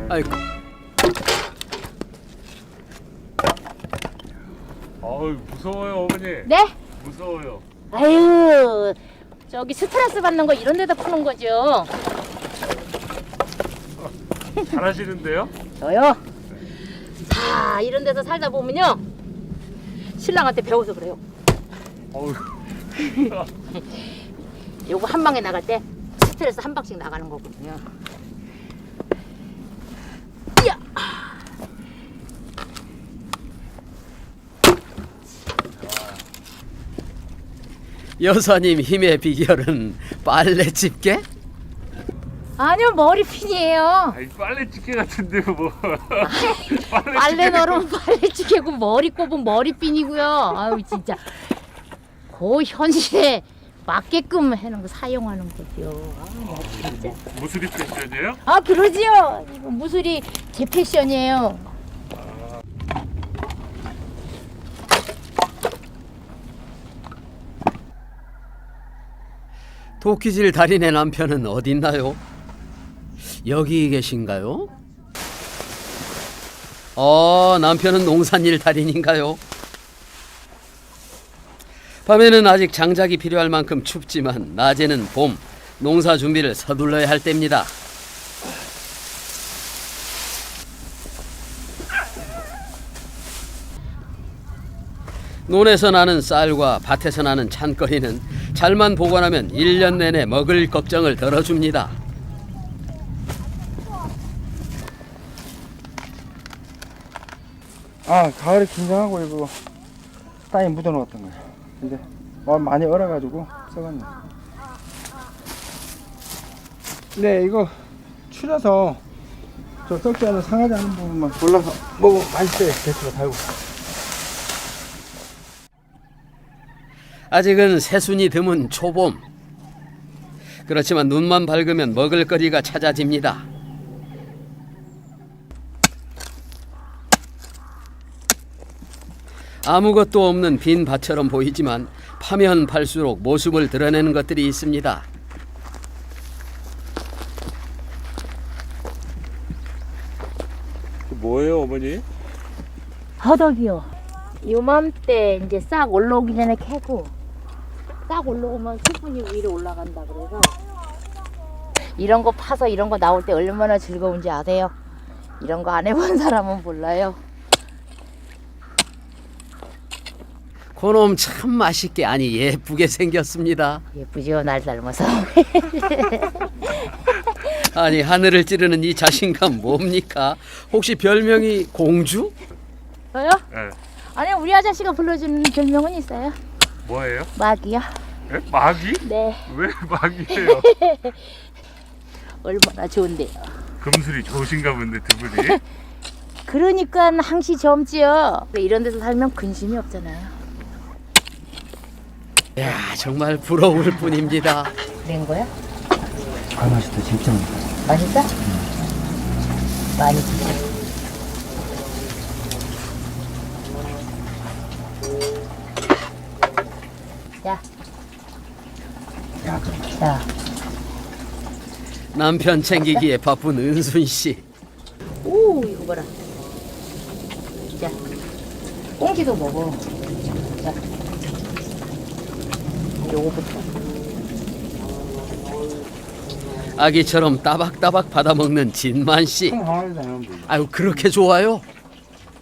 아이고. 아유 무서워요 어머니. 네? 무서워요. 아유, 저기 스트레스 받는 거 이런 데다 푸는 거죠. 잘하시는데요? 저요? 자, 이런 데서 살다 보면요. 신랑한테 배워서 그래요. 어우. 요거 한 방에 나갈 때 스트레스 한 방씩 나가는 거거든요. 이야! 여사님 힘의 비결은 빨래 집게? 아니요, 머리핀이에요. 아이 빨래집게 같은데 뭐. 빨래 널으면 빨래찌개고 머리 꼽으면 머리핀이고요. 아유, 진짜. 그 현실에 맞게끔 해놓은 거 사용하는 거죠. 아, 진짜. 무수리 패션이에요? 아, 그러지요. 이거 무술이 제 패션이에요. 도끼질 달인의 남편은 어딨나요? 여기 계신가요? 남편은 농산일 달인인가요? 밤에는 아직 장작이 필요할 만큼 춥지만 낮에는 봄, 농사 준비를 서둘러야 할 때입니다. 논에서 나는 쌀과 밭에서 나는 찬거리는 잘만 보관하면 1년 내내 먹을 걱정을 덜어줍니다. 아, 가을에 긴장하고 이거 땅에 묻어놓았던 거야. 근데 많이 얼어가지고 썩었네. 네, 이거 추려서 저 썩지 않은 상하지 않은 부분만 골라서 먹으면 맛있어요. 배추가 달고. 아직은 새순이 드문 초봄. 그렇지만 눈만 밝으면 먹을거리가 찾아집니다. 아무것도 없는 빈 밭처럼 보이지만 파면 팔수록 모습을 드러내는 것들이 있습니다. 뭐예요 어머니? 허덕이요. 요맘때 이제 싹 올라오기 전에 캐고 싹 올라오면 수분이 위로 올라간다 그래서 이런 거 파서 이런 거 나올 때 얼마나 즐거운지 아세요? 이런 거 안 해본 사람은 몰라요. 그놈 참 맛있게 아니 예쁘게 생겼습니다. 예쁘죠? 날 닮아서. 아니 하늘을 찌르는 이 자신감 뭡니까? 혹시 별명이 공주? 저요? 네. 아니, 우리 아저씨가 불러주는 별명은 있어요. 뭐예요? 마귀요. 네? 마귀? 네. 왜 마귀예요? 얼마나 좋은데요. 금술이 좋으신가 본데 두 분이. 그러니까 항시 젊지요. 이런 데서 살면 근심이 없잖아요. 야 정말 부러울 뿐입니다. 그런 거야? 아, 맛있다. 진짜 맛있다. 맛있어? 많이 드세요. 자, 야, 자. 남편 챙기기에 바쁜 은순 씨. 오, 이거 봐라. 자, 꽁지도 먹어. 자, 요거부터. 아기처럼 따박따박 받아먹는 진만 씨. 통 하나도 안 하면 돼. 아유 그렇게 좋아요?